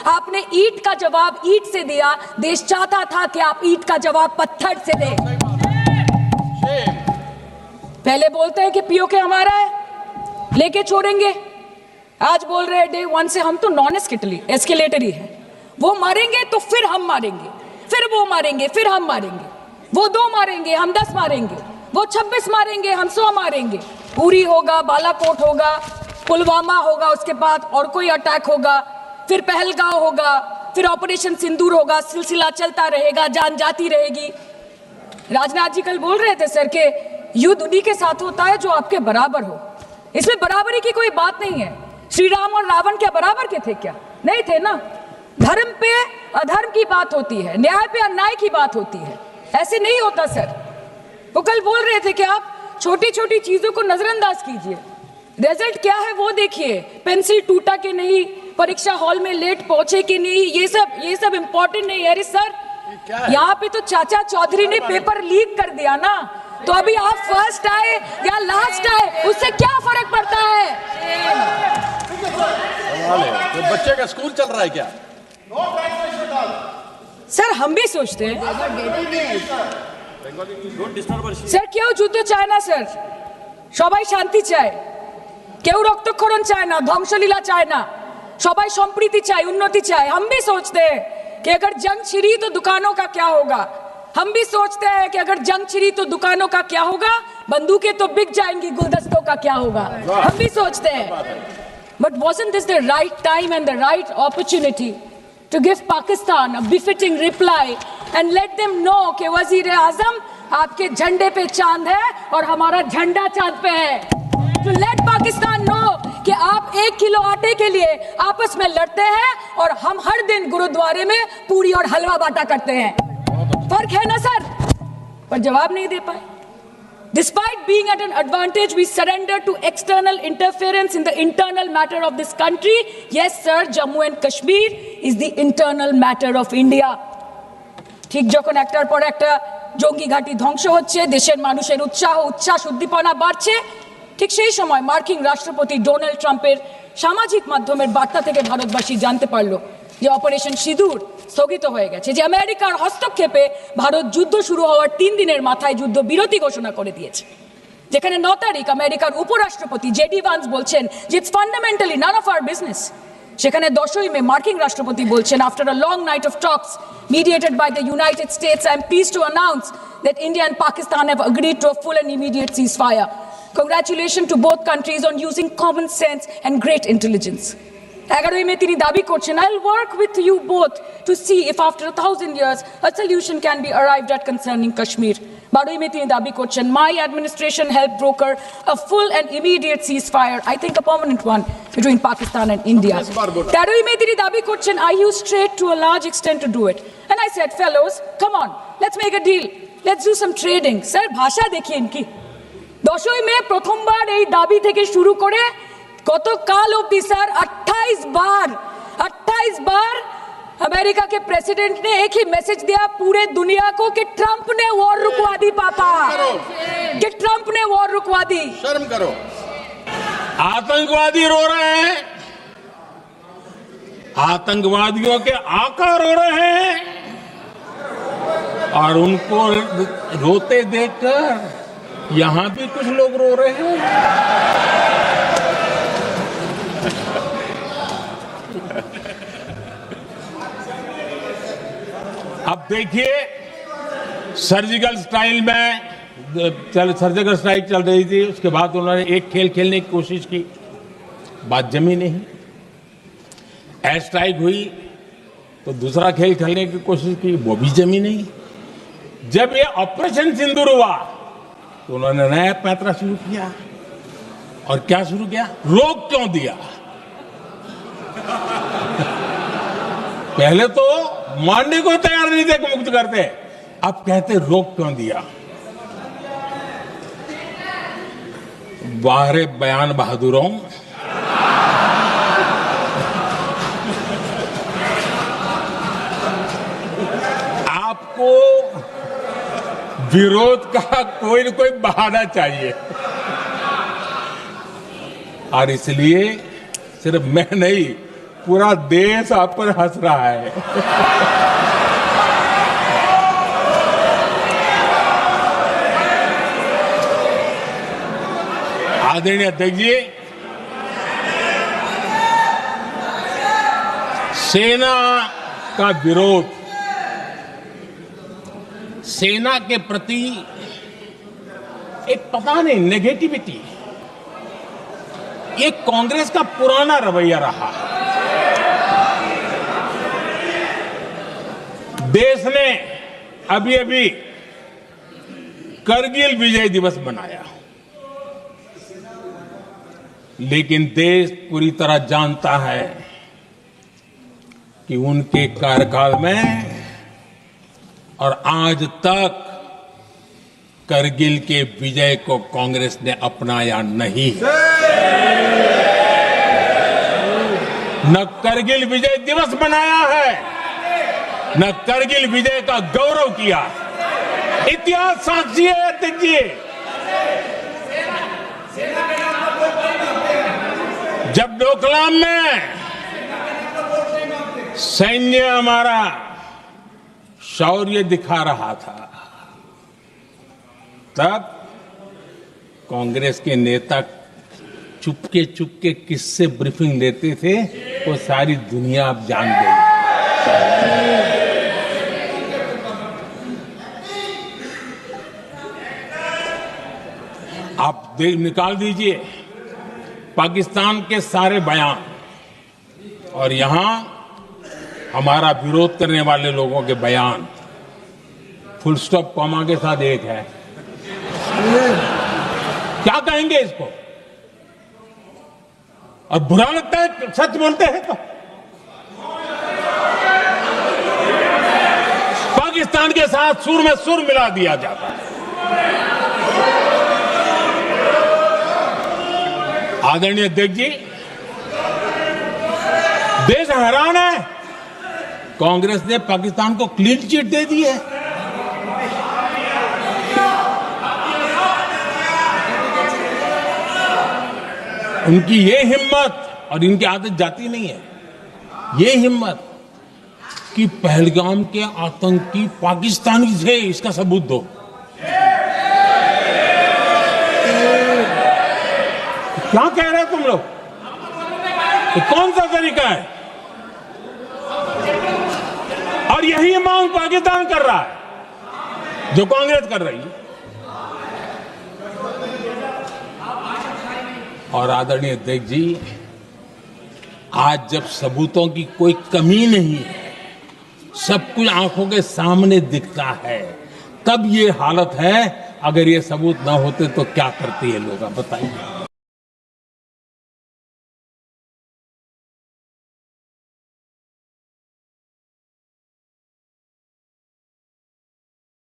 आपने ईंट का जवाब ईंट से दिया, देश चाहता था कि आप ईंट का जवाब पत्थर से दें। पहले बोलते हैं कि पीओके हमारा है, लेके छोड़ेंगे, आज बोल रहे हैं डे वन से हम तो नॉन एस्केलेटरी है, वो मारेंगे तो फिर हम मारेंगे, फिर वो मारेंगे, फिर हम मारेंगे, वो 2 मारेंगे हम 10 मारेंगे, वो 26 मारेंगे हम 100 मारेंगे। उरी होगा, बालाकोट होगा, पुलवामा होगा, उसके बाद और कोई अटैक होगा, फिर पहलगांव होगा, फिर ऑपरेशन सिंदूर होगा, सिलसिला चलता रहेगा, जान जाती रहेगी। राजनाथ जी कल बोल रहे थे सर के युद्ध उन्हीं के साथ होता है जो आपके बराबर हो। इसमें बराबरी की कोई बात नहीं है। श्री राम और रावण क्या बराबर के थे क्या? नहीं थे ना। धर्म पे अधर्म की बात होती है, न्याय पे अन्याय की बात होती है, ऐसे नहीं होता सर। वो कल बोल रहे थे कि आप छोटी छोटी चीजों को नजरअंदाज कीजिए, रिजल्ट क्या है वो देखिए, पेंसिल टूटा कि नहीं, परीक्षा हॉल में लेट पहुंचे कि नहीं, ये सब इंपॉर्टेंट नहीं है। अरे सर, यहाँ पे तो चाचा चौधरी ने पेपर लीक कर दिया ना, तो अभी आप फर्स्ट आए या लास्ट आए उससे क्या फर्क पड़ता है? तो बच्चे का स्कूल चल रहा है क्या? सर हम भी सोचते हैं স্যার কেউ যুদ্ধ চায় না স্যার, সবাই শান্তি চায়, কেউ রক্তক্ষরণ চায় না, ধ্বংসলীলা চায় না, সবাই সম্প্रीति চায়, उन्नति चाहे। हम भी सोचते हैं कि अगर जंग छिड़ी तो दुकानों का क्या होगा, हम भी सोचते हैं कि अगर जंग छिड़ी तो दुकानों का क्या होगा, बंदूकें तो बिक जाएंगी, गुलदस्तों का क्या होगा, हम भी सोचते हैं। But wasn't this the right time and the right opportunity to give Pakistan a befitting reply and let them know कि वजीर आजम आपके झंडे पे चांद है और हमारा झंडा चांद पे है। To let Pakistan know कि आप 1 किलो आटे के लिए आपस में लड़ते हैं और हम हर दिन गुरुद्वारे में पूरी और हलवा बांटा करते हैं। फर्क है ना सर? पर जवाब नहीं दे पाए। Despite being at an advantage, we surrender to external interference in the internal matter of this country. Yes, sir, Jammu and Kashmir is the internal matter of India. ঠিক যখন একটার পর একটা জঙ্গি ঘাঁটি ধ্বংস হচ্ছে, দেশের মানুষের উচ্ছ্বাস উদ্দীপনা বাড়ছে, ঠিক সেই সময় মার্কিন রাষ্ট্রপতি ডোনাল্ড ট্রাম্পের সামাজিক মাধ্যমের বার্তা থেকে ভারতবাসী জানতে পারলো যে অপারেশন সিঁদুর স্থগিত হয়ে গেছে, যে আমেরিকার হস্তক্ষেপে ভারত যুদ্ধ শুরু হওয়ার 3 দিনের মাথায় যুদ্ধ বিরতি ঘোষণা করে দিয়েছে। যেখানে 9 তারিখ আমেরিকার উপরাষ্ট্রপতি জেডি ভান্স বলছেন যে it's fundamentally none of our business, সেখানে 10ই মে মার্কিন রাষ্ট্রপতি বলছেন after a long night of talks mediated by the United States, I am pleased to announce that India and Pakistan have agreed to a full and immediate ceasefire. Congratulations to both countries on using common sense and great intelligence. 11ই মে তিনি দাবি করছেন, I'll work with you both to see if after 1000 years a solution can be arrived at concerning Kashmir. 12ই মে তিনি দাবি করছেন, my administration helped broker a full and immediate ceasefire, I think a permanent one, between Pakistan and India. 13ই মে তিনি দাবি করছেন, I used trade to a large extent to do it. And I said, fellows, come on, let's make a deal. Let's do some trading. Sir, ভাষা দেখিয়ে ইনকি। 10ই মে প্রথমবার এই দাবি থেকে শুরু করে গতকাল অবধি স্যার 28 बार अमेरिका के प्रेसिडेंट ने एक ही मैसेज दिया पूरे दुनिया को कि ट्रंप ने वॉर रुकवा दी पापा, कि ट्रंप ने वॉर रुकवा दी। शर्म करो। आतंकवादी रो रहे हैं, आतंकवादियों के आका रो रहे हैं, और उनको रोते देखकर यहां भी कुछ लोग रो रहे हैं। अब देखिए, सर्जिकल स्ट्राइक चल रही थी, उसके बाद उन्होंने एक खेल खेलने की कोशिश की, बात जमी नहीं। एयर स्ट्राइक हुई तो दूसरा खेल खेलने की कोशिश की, वो भी जमी नहीं। जब ये ऑपरेशन सिंदूर हुआ तो उन्होंने नया पैंतरा शुरू किया, और क्या शुरू किया? रोक क्यों दिया? पहले तो मानने को तैयार नहीं थे कि मुक्त करते, अब कहते रोक क्यों दिया? वाह रे बयान बहादुरों, आपको विरोध का कोई न कोई बहाना चाहिए, और इसलिए सिर्फ मैं नहीं, पूरा देश आप पर हंस रहा है। आदरणीय अध्यक्ष जी, सेना का विरोध, सेना के प्रति एक पता नहीं नेगेटिविटी, ये कांग्रेस का पुराना रवैया रहा है। देश ने अभी अभी करगिल विजय दिवस मनाया, लेकिन देश पूरी तरह जानता है कि उनके कार्यकाल में और आज तक करगिल के विजय को कांग्रेस ने अपनाया नहीं। न करगिल विजय दिवस मनाया है, न करगिल विजय का गौरव किया। इतिहास साक्षी है अध्यक्ष जी। जब डोकलाम में सैन्य हमारा शौर्य दिखा रहा था, तब कांग्रेस के नेता चुपके चुपके किससे ब्रीफिंग लेते थे वो सारी दुनिया अब जान गई। आप निकाल दीजिए पाकिस्तान के सारे बयान और यहां हमारा विरोध करने वाले लोगों के बयान, फुल स्टॉप कॉमा के साथ एक है। क्या कहेंगे इसको? और बुरा लगता है सच बोलते हैं तो। पाकिस्तान के साथ सुर में सुर मिला दिया जाता है। आदरणीय अध्यक्ष जी, देश हैरान है, कांग्रेस ने पाकिस्तान को क्लीन चिट दे दी है। उनकी ये हिम्मत, और इनकी आदत जाती नहीं है, ये हिम्मत कि पहलगाम के आतंकी पाकिस्तानी थे, इसका सबूत दो। क्या कह रहे हो तुम लोग? तो कौन सा तरीका है? और यही मांग पाकिस्तान कर रहा है जो कांग्रेस कर रही है। और आदरणीय अध्यक्ष जी, आज जब सबूतों की कोई कमी नहीं है, सब कुछ आंखों के सामने दिखता है, तब ये हालत है। अगर ये सबूत ना होते तो क्या करते ये लोग, आप बताइए।